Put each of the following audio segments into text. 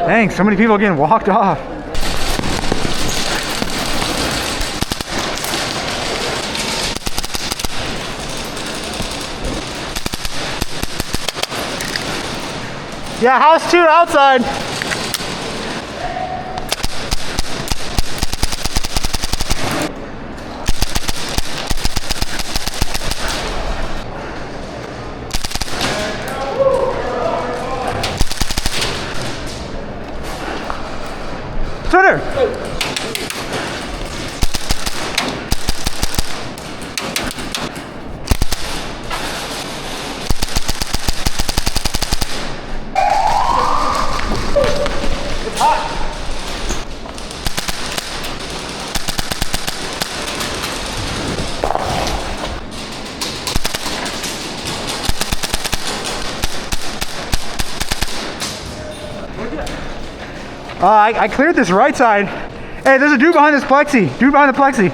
Dang, so many people getting walked off. Yeah, house 2 outside. Twitter. It's hot. I cleared this right side. Hey, there's a dude behind this plexi. Dude behind the plexi.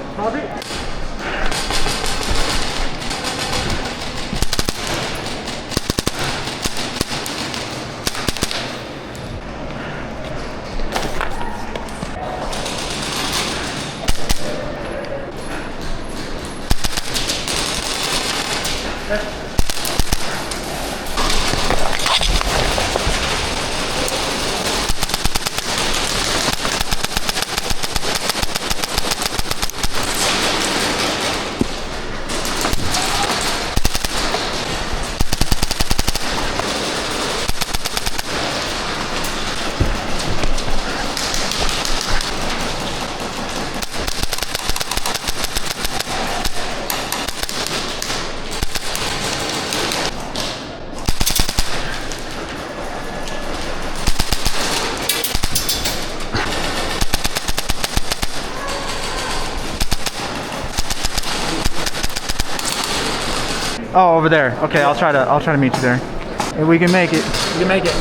Oh, over there. Okay, I'll try to meet you there. If we can make it. We can make it.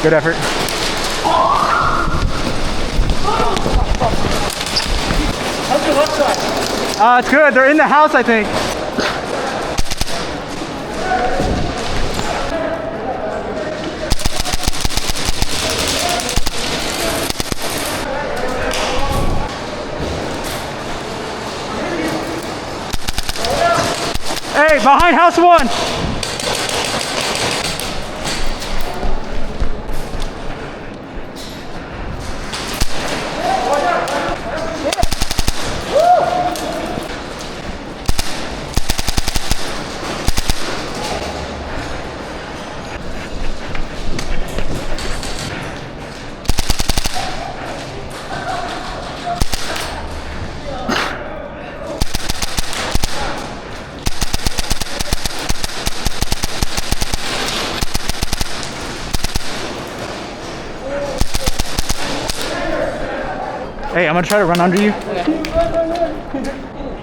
Good effort. How's the left side? It's good. They're in the house, I think. Hey, behind house 1. Hey, I'm gonna try to run under you.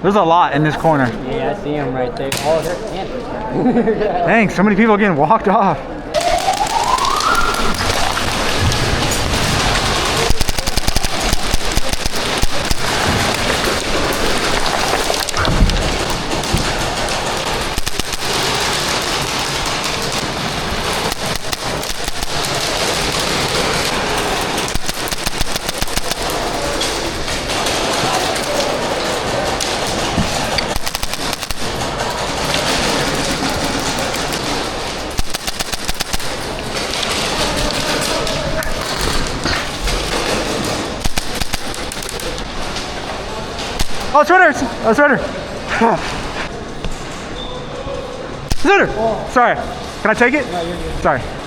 There's a lot in this corner. Yeah, I see him right there. Oh, they're Dang, so many people getting walked off. Oh, it's right there. Oh, it's right there. It's right there. Sorry. Can I take it? No, you're good. Sorry.